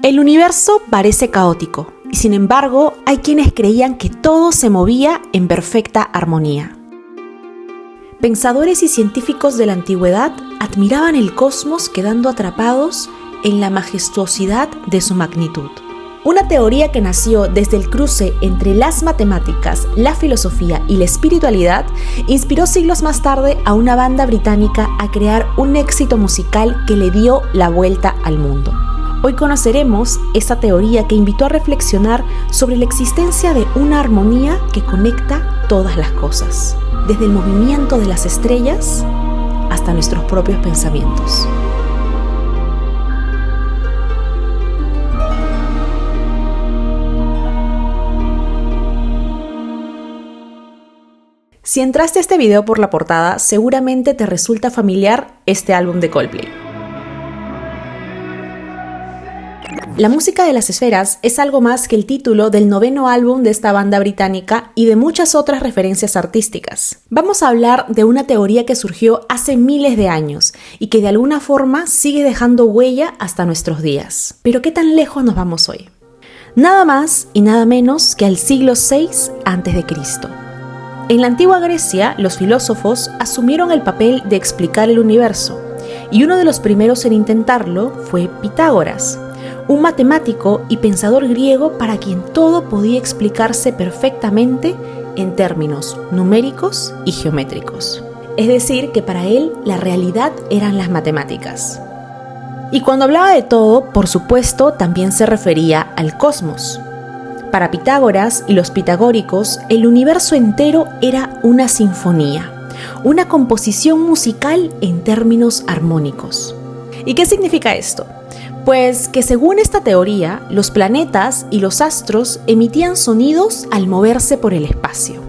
El universo parece caótico, y sin embargo hay quienes creían que todo se movía en perfecta armonía. Pensadores y científicos de la antigüedad admiraban el cosmos quedando atrapados en la majestuosidad de su magnitud. Una teoría que nació desde el cruce entre las matemáticas, la filosofía y la espiritualidad inspiró siglos más tarde a una banda británica a crear un éxito musical que le dio la vuelta al mundo. Hoy conoceremos esa teoría que invitó a reflexionar sobre la existencia de una armonía que conecta todas las cosas, desde el movimiento de las estrellas hasta nuestros propios pensamientos. Si entraste a este video por la portada, seguramente te resulta familiar este álbum de Coldplay. La música de las esferas es algo más que el título del 9º álbum de esta banda británica y de muchas otras referencias artísticas. Vamos a hablar de una teoría que surgió hace miles de años y que de alguna forma sigue dejando huella hasta nuestros días. Pero ¿qué tan lejos nos vamos hoy? Nada más y nada menos que al siglo VI a.C. En la antigua Grecia, los filósofos asumieron el papel de explicar el universo, y uno de los primeros en intentarlo fue Pitágoras, un matemático y pensador griego para quien todo podía explicarse perfectamente en términos numéricos y geométricos. Es decir, que para él la realidad eran las matemáticas. Y cuando hablaba de todo, por supuesto, también se refería al cosmos. Para Pitágoras y los pitagóricos, el universo entero era una sinfonía, una composición musical en términos armónicos. ¿Y qué significa esto? Pues que según esta teoría, los planetas y los astros emitían sonidos al moverse por el espacio,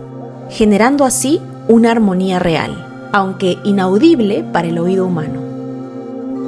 generando así una armonía real, aunque inaudible para el oído humano.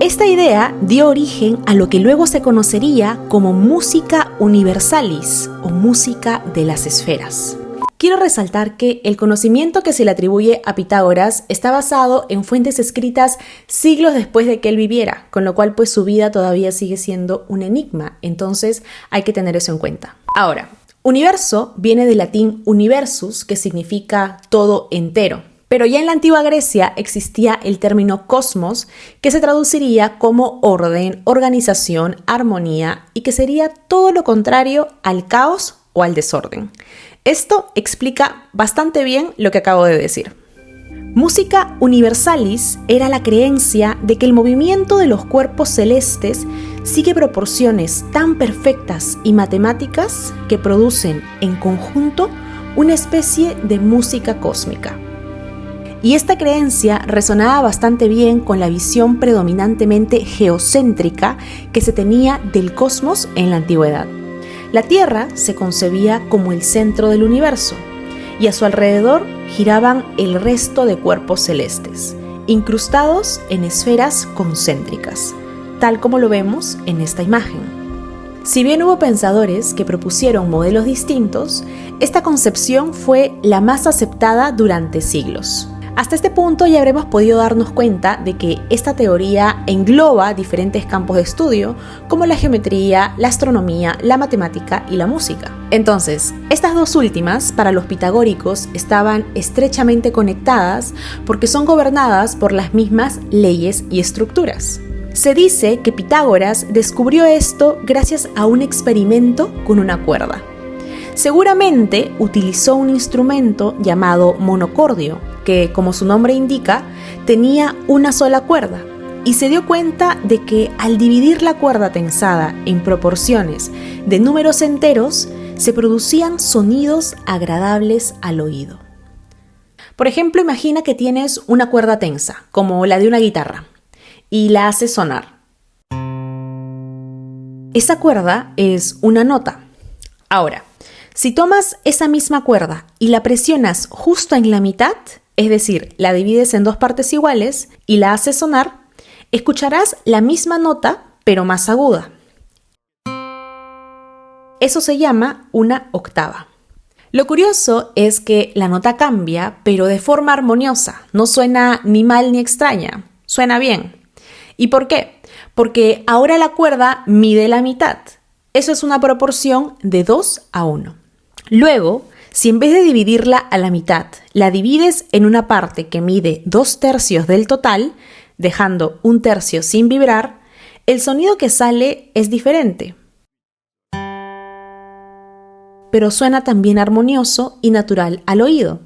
Esta idea dio origen a lo que luego se conocería como música universalis o música de las esferas. Quiero resaltar que el conocimiento que se le atribuye a Pitágoras está basado en fuentes escritas siglos después de que él viviera, con lo cual pues su vida todavía sigue siendo un enigma, entonces hay que tener eso en cuenta. Ahora, universo viene del latín universus, que significa todo entero. Pero ya en la antigua Grecia existía el término cosmos, que se traduciría como orden, organización, armonía, y que sería todo lo contrario al caos o al desorden. Esto explica bastante bien lo que acabo de decir. Música universalis era la creencia de que el movimiento de los cuerpos celestes sigue proporciones tan perfectas y matemáticas que producen en conjunto una especie de música cósmica. Y esta creencia resonaba bastante bien con la visión predominantemente geocéntrica que se tenía del cosmos en la antigüedad. La Tierra se concebía como el centro del universo y a su alrededor giraban el resto de cuerpos celestes, incrustados en esferas concéntricas, tal como lo vemos en esta imagen. Si bien hubo pensadores que propusieron modelos distintos, esta concepción fue la más aceptada durante siglos. Hasta este punto ya habremos podido darnos cuenta de que esta teoría engloba diferentes campos de estudio como la geometría, la astronomía, la matemática y la música. Entonces, estas dos últimas, para los pitagóricos, estaban estrechamente conectadas porque son gobernadas por las mismas leyes y estructuras. Se dice que Pitágoras descubrió esto gracias a un experimento con una cuerda. Seguramente utilizó un instrumento llamado monocordio, que, como su nombre indica, tenía una sola cuerda, y se dio cuenta de que al dividir la cuerda tensada en proporciones de números enteros, se producían sonidos agradables al oído. Por ejemplo, imagina que tienes una cuerda tensa, como la de una guitarra, y la haces sonar. Esa cuerda es una nota. Ahora, si tomas esa misma cuerda y la presionas justo en la mitad, es decir, la divides en dos partes iguales y la haces sonar, escucharás la misma nota, pero más aguda. Eso se llama una octava. Lo curioso es que la nota cambia, pero de forma armoniosa. No suena ni mal ni extraña, suena bien. ¿Y por qué? porque ahora la cuerda mide la mitad. Eso es una proporción de 2:1. Luego, si en vez de dividirla a la mitad, la divides en una parte que mide 2/3 del total, dejando 1/3 sin vibrar, el sonido que sale es diferente. Pero suena también armonioso y natural al oído.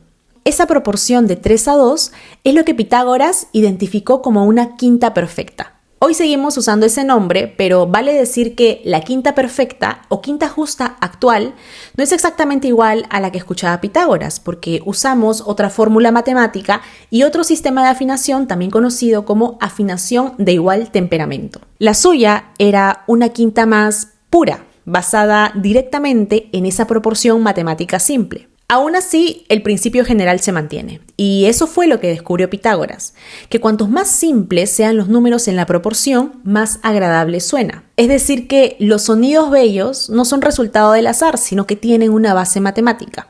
Esa proporción de 3:2 es lo que Pitágoras identificó como una quinta perfecta. Hoy seguimos usando ese nombre, pero vale decir que la quinta perfecta o quinta justa actual no es exactamente igual a la que escuchaba Pitágoras, porque usamos otra fórmula matemática y otro sistema de afinación también conocido como afinación de igual temperamento. La suya era una quinta más pura, basada directamente en esa proporción matemática simple. Aún así, el principio general se mantiene, y eso fue lo que descubrió Pitágoras, que cuantos más simples sean los números en la proporción, más agradable suena. Es decir, que los sonidos bellos no son resultado del azar, sino que tienen una base matemática.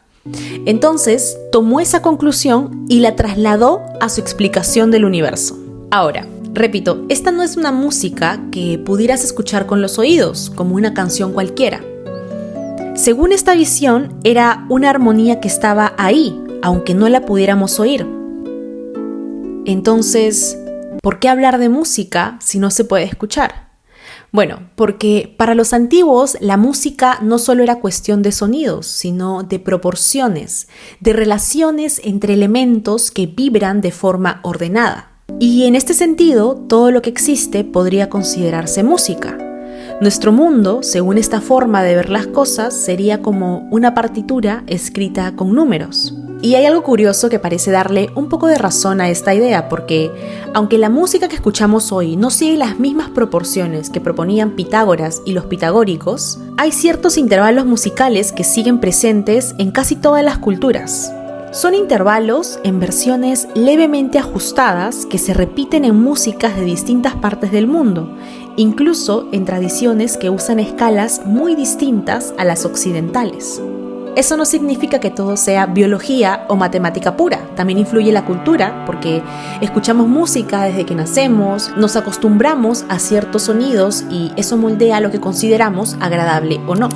Entonces, tomó esa conclusión y la trasladó a su explicación del universo. Ahora, repito, esta no es una música que pudieras escuchar con los oídos, como una canción cualquiera. Según esta visión, era una armonía que estaba ahí, aunque no la pudiéramos oír. Entonces, ¿por qué hablar de música si no se puede escuchar? Bueno, porque para los antiguos la música no solo era cuestión de sonidos, sino de proporciones, de relaciones entre elementos que vibran de forma ordenada. Y en este sentido, todo lo que existe podría considerarse música. Nuestro mundo, según esta forma de ver las cosas, sería como una partitura escrita con números. Y hay algo curioso que parece darle un poco de razón a esta idea, porque aunque la música que escuchamos hoy no sigue las mismas proporciones que proponían Pitágoras y los pitagóricos, hay ciertos intervalos musicales que siguen presentes en casi todas las culturas. Son intervalos en versiones levemente ajustadas que se repiten en músicas de distintas partes del mundo, incluso en tradiciones que usan escalas muy distintas a las occidentales. Eso no significa que todo sea biología o matemática pura, también influye la cultura, porque escuchamos música desde que nacemos, nos acostumbramos a ciertos sonidos y eso moldea lo que consideramos agradable o no.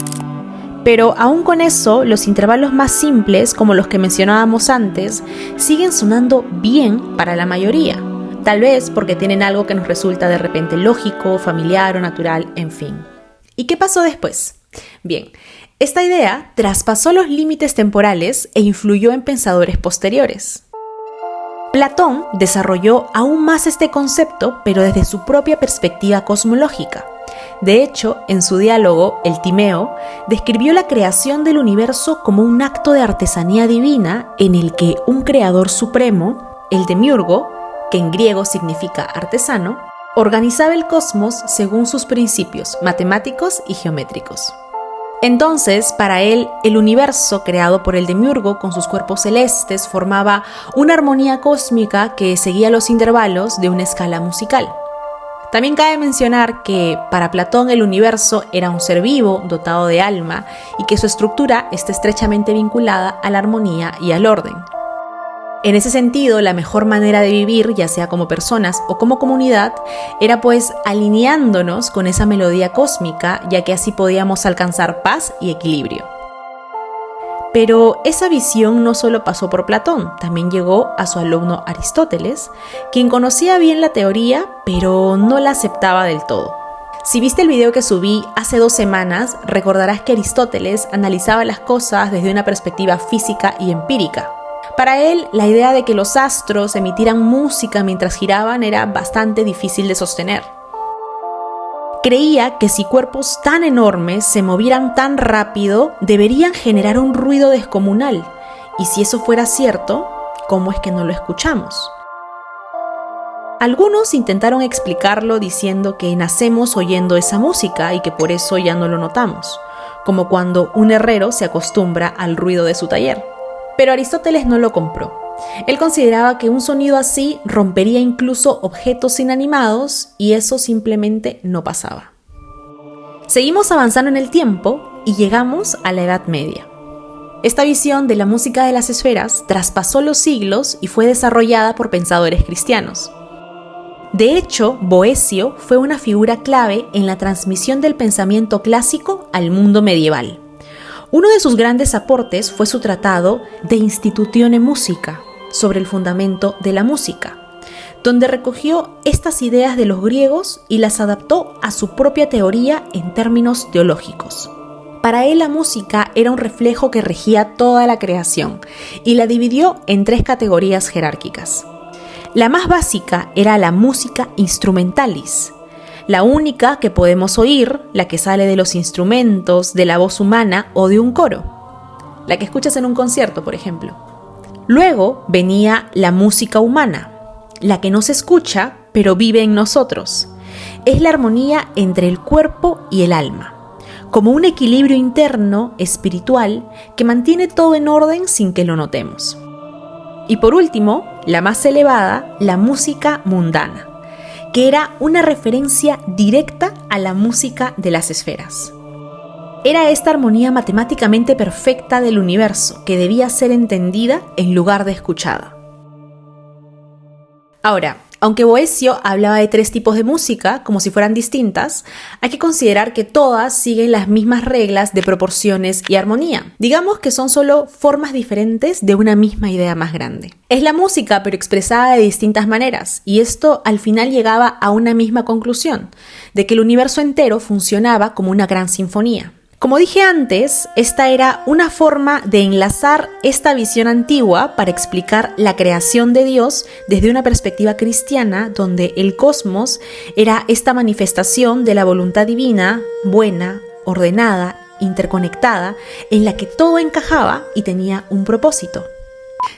Pero aún con eso, los intervalos más simples, como los que mencionábamos antes, siguen sonando bien para la mayoría. Tal vez porque tienen algo que nos resulta de repente lógico, familiar o natural, en fin. ¿Y qué pasó después? Bien, esta idea traspasó los límites temporales e influyó en pensadores posteriores. Platón desarrolló aún más este concepto, pero desde su propia perspectiva cosmológica. De hecho, en su diálogo, el Timeo, describió la creación del universo como un acto de artesanía divina en el que un creador supremo, el demiurgo, que en griego significa artesano, organizaba el cosmos según sus principios matemáticos y geométricos. Entonces, para él, el universo creado por el demiurgo con sus cuerpos celestes formaba una armonía cósmica que seguía los intervalos de una escala musical. También cabe mencionar que para Platón el universo era un ser vivo dotado de alma y que su estructura está estrechamente vinculada a la armonía y al orden. En ese sentido, la mejor manera de vivir, ya sea como personas o como comunidad, era pues alineándonos con esa melodía cósmica, ya que así podíamos alcanzar paz y equilibrio. Pero esa visión no solo pasó por Platón, también llegó a su alumno Aristóteles, quien conocía bien la teoría, pero no la aceptaba del todo. Si viste el video que subí hace 2 semanas, recordarás que Aristóteles analizaba las cosas desde una perspectiva física y empírica. Para él, la idea de que los astros emitieran música mientras giraban era bastante difícil de sostener. Creía que si cuerpos tan enormes se movieran tan rápido, deberían generar un ruido descomunal. Y si eso fuera cierto, ¿cómo es que no lo escuchamos? Algunos intentaron explicarlo diciendo que nacemos oyendo esa música y que por eso ya no lo notamos, como cuando un herrero se acostumbra al ruido de su taller. Pero Aristóteles no lo compró. Él consideraba que un sonido así rompería incluso objetos inanimados y eso simplemente no pasaba. Seguimos avanzando en el tiempo y llegamos a la Edad Media. Esta visión de la música de las esferas traspasó los siglos y fue desarrollada por pensadores cristianos. De hecho, Boecio fue una figura clave en la transmisión del pensamiento clásico al mundo medieval. Uno de sus grandes aportes fue su tratado De Institutione Musica, sobre el fundamento de la música, donde recogió estas ideas de los griegos y las adaptó a su propia teoría en términos teológicos. Para él la música era un reflejo que regía toda la creación y la dividió en 3 categorías jerárquicas. La más básica era la música instrumentalis, la única que podemos oír, la que sale de los instrumentos, de la voz humana o de un coro, la que escuchas en un concierto, por ejemplo. Luego venía la música humana, la que no se escucha, pero vive en nosotros. Es la armonía entre el cuerpo y el alma, como un equilibrio interno, espiritual, que mantiene todo en orden sin que lo notemos. Y por último, la más elevada, la música mundana, que era una referencia directa a la música de las esferas. Era esta armonía matemáticamente perfecta del universo que debía ser entendida en lugar de escuchada. Ahora, aunque Boecio hablaba de 3 tipos de música, como si fueran distintas, hay que considerar que todas siguen las mismas reglas de proporciones y armonía. Digamos que son solo formas diferentes de una misma idea más grande. Es la música, pero expresada de distintas maneras, y esto al final llegaba a una misma conclusión, de que el universo entero funcionaba como una gran sinfonía. Como dije antes, esta era una forma de enlazar esta visión antigua para explicar la creación de Dios desde una perspectiva cristiana, donde el cosmos era esta manifestación de la voluntad divina, buena, ordenada, interconectada, en la que todo encajaba y tenía un propósito.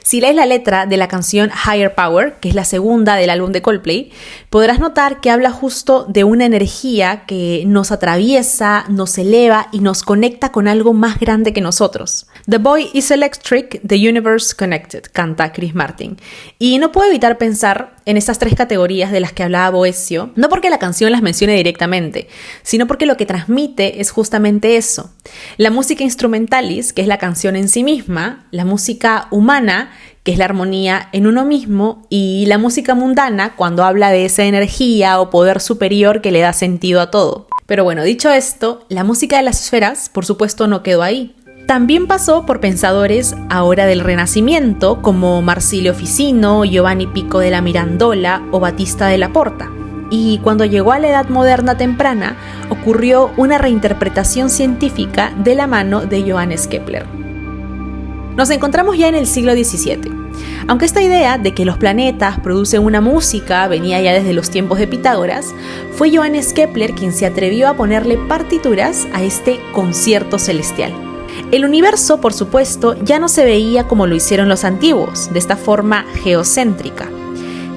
Si lees la letra de la canción Higher Power, que es la segunda del álbum de Coldplay, podrás notar que habla justo de una energía que nos atraviesa, nos eleva y nos conecta con algo más grande que nosotros. The boy is electric, the universe connected, canta Chris Martin. Y no puedo evitar pensar en estas 3 categorías de las que hablaba Boecio, no porque la canción las mencione directamente, sino porque lo que transmite es justamente eso. La música instrumentalis, que es la canción en sí misma, la música humana, que es la armonía en uno mismo, y la música mundana cuando habla de esa energía o poder superior que le da sentido a todo. Pero bueno, dicho esto, la música de las esferas, por supuesto, no quedó ahí. También pasó por pensadores ahora del Renacimiento como Marsilio Ficino, Giovanni Pico de la Mirandola o Battista della Porta. Y cuando llegó a la Edad Moderna temprana, ocurrió una reinterpretación científica de la mano de Johannes Kepler. Nos encontramos ya en el siglo XVII. Aunque esta idea de que los planetas producen una música venía ya desde los tiempos de Pitágoras, fue Johannes Kepler quien se atrevió a ponerle partituras a este concierto celestial. El universo, por supuesto, ya no se veía como lo hicieron los antiguos, de esta forma geocéntrica.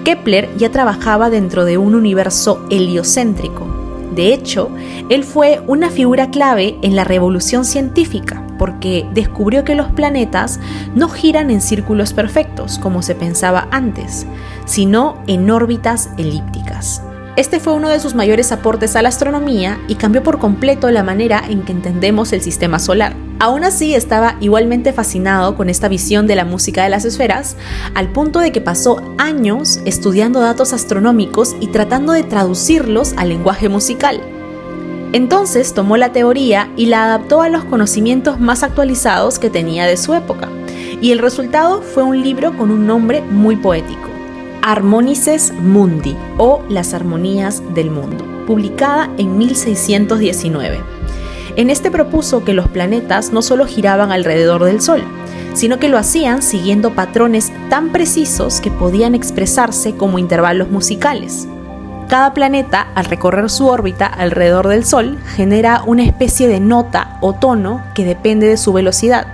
Kepler ya trabajaba dentro de un universo heliocéntrico. De hecho, él fue una figura clave en la revolución científica, porque descubrió que los planetas no giran en círculos perfectos, como se pensaba antes, sino en órbitas elípticas. Este fue uno de sus mayores aportes a la astronomía y cambió por completo la manera en que entendemos el sistema solar. Aún así, estaba igualmente fascinado con esta visión de la música de las esferas, al punto de que pasó años estudiando datos astronómicos y tratando de traducirlos al lenguaje musical. Entonces tomó la teoría y la adaptó a los conocimientos más actualizados que tenía de su época, y el resultado fue un libro con un nombre muy poético: Harmonices Mundi, o Las Armonías del Mundo, publicada en 1619. En este propuso que los planetas no solo giraban alrededor del Sol, sino que lo hacían siguiendo patrones tan precisos que podían expresarse como intervalos musicales. Cada planeta, al recorrer su órbita alrededor del Sol, genera una especie de nota o tono que depende de su velocidad.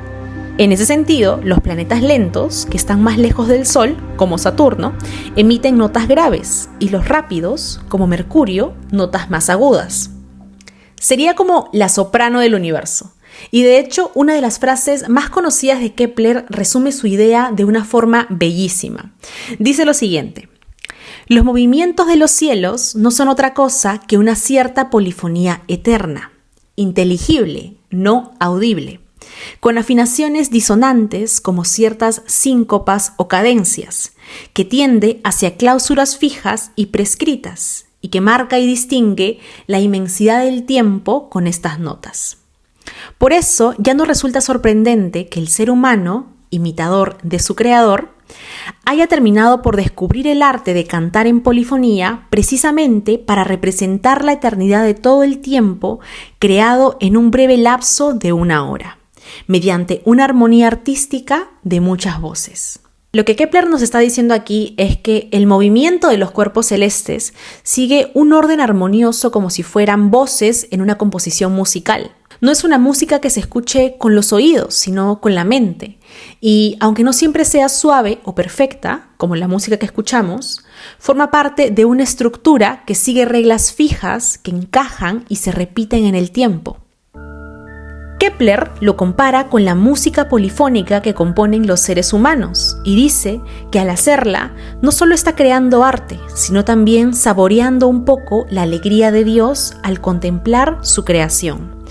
En ese sentido, los planetas lentos, que están más lejos del Sol, como Saturno, emiten notas graves, y los rápidos, como Mercurio, notas más agudas. Sería como la soprano del universo. Y de hecho, una de las frases más conocidas de Kepler resume su idea de una forma bellísima. Dice lo siguiente: los movimientos de los cielos no son otra cosa que una cierta polifonía eterna, inteligible, no audible, con afinaciones disonantes como ciertas síncopas o cadencias, que tiende hacia cláusulas fijas y prescritas, y que marca y distingue la inmensidad del tiempo con estas notas. Por eso ya no resulta sorprendente que el ser humano, imitador de su creador, haya terminado por descubrir el arte de cantar en polifonía precisamente para representar la eternidad de todo el tiempo creado en un breve lapso de 1 hora, mediante una armonía artística de muchas voces. Lo que Kepler nos está diciendo aquí es que el movimiento de los cuerpos celestes sigue un orden armonioso como si fueran voces en una composición musical. No es una música que se escuche con los oídos, sino con la mente. Y aunque no siempre sea suave o perfecta, como la música que escuchamos, forma parte de una estructura que sigue reglas fijas que encajan y se repiten en el tiempo. Kepler lo compara con la música polifónica que componen los seres humanos y dice que al hacerla no solo está creando arte, sino también saboreando un poco la alegría de Dios al contemplar su creación.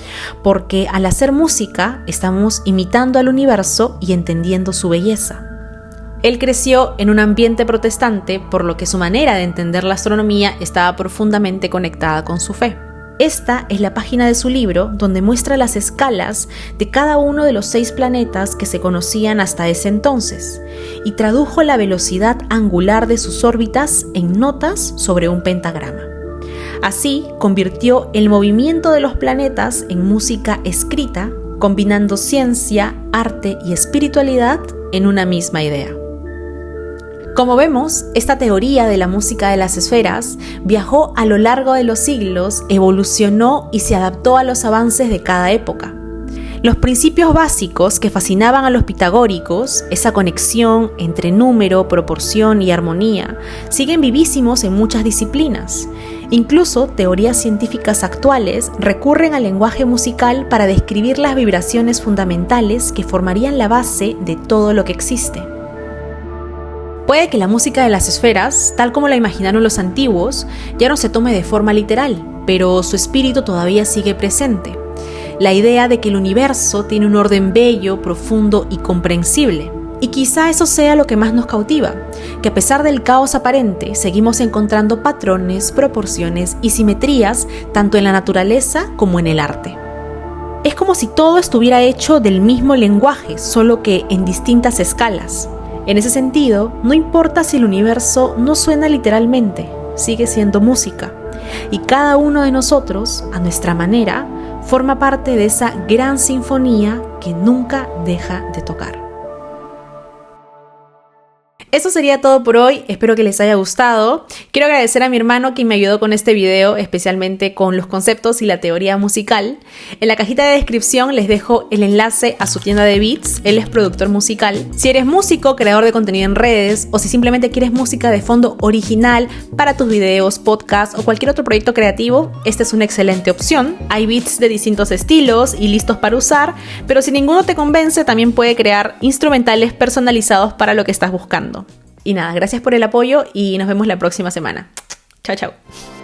Porque al hacer música estamos imitando al universo y entendiendo su belleza. Él creció en un ambiente protestante, por lo que su manera de entender la astronomía estaba profundamente conectada con su fe. Esta es la página de su libro donde muestra las escalas de cada uno de los 6 planetas que se conocían hasta ese entonces y tradujo la velocidad angular de sus órbitas en notas sobre un pentagrama. Así convirtió el movimiento de los planetas en música escrita, combinando ciencia, arte y espiritualidad en una misma idea. Como vemos, esta teoría de la música de las esferas viajó a lo largo de los siglos, evolucionó y se adaptó a los avances de cada época. Los principios básicos que fascinaban a los pitagóricos, esa conexión entre número, proporción y armonía, siguen vivísimos en muchas disciplinas. Incluso teorías científicas actuales recurren al lenguaje musical para describir las vibraciones fundamentales que formarían la base de todo lo que existe. Puede que la música de las esferas, tal como la imaginaron los antiguos, ya no se tome de forma literal, pero su espíritu todavía sigue presente. La idea de que el universo tiene un orden bello, profundo y comprensible. Y quizá eso sea lo que más nos cautiva, que a pesar del caos aparente, seguimos encontrando patrones, proporciones y simetrías tanto en la naturaleza como en el arte. Es como si todo estuviera hecho del mismo lenguaje, solo que en distintas escalas. En ese sentido, no importa si el universo no suena literalmente, sigue siendo música. Y cada uno de nosotros, a nuestra manera, forma parte de esa gran sinfonía que nunca deja de tocar. Eso sería todo por hoy, espero que les haya gustado. Quiero agradecer a mi hermano quien me ayudó con este video, especialmente con los conceptos y la teoría musical. En la cajita de descripción les dejo el enlace a su tienda de beats, él es productor musical. Si eres músico, creador de contenido en redes, o si simplemente quieres música de fondo original para tus videos, podcasts o cualquier otro proyecto creativo, esta es una excelente opción. Hay beats de distintos estilos y listos para usar, pero si ninguno te convence, también puede crear instrumentales personalizados para lo que estás buscando. Y nada, gracias por el apoyo y nos vemos la próxima semana. Chao, chao.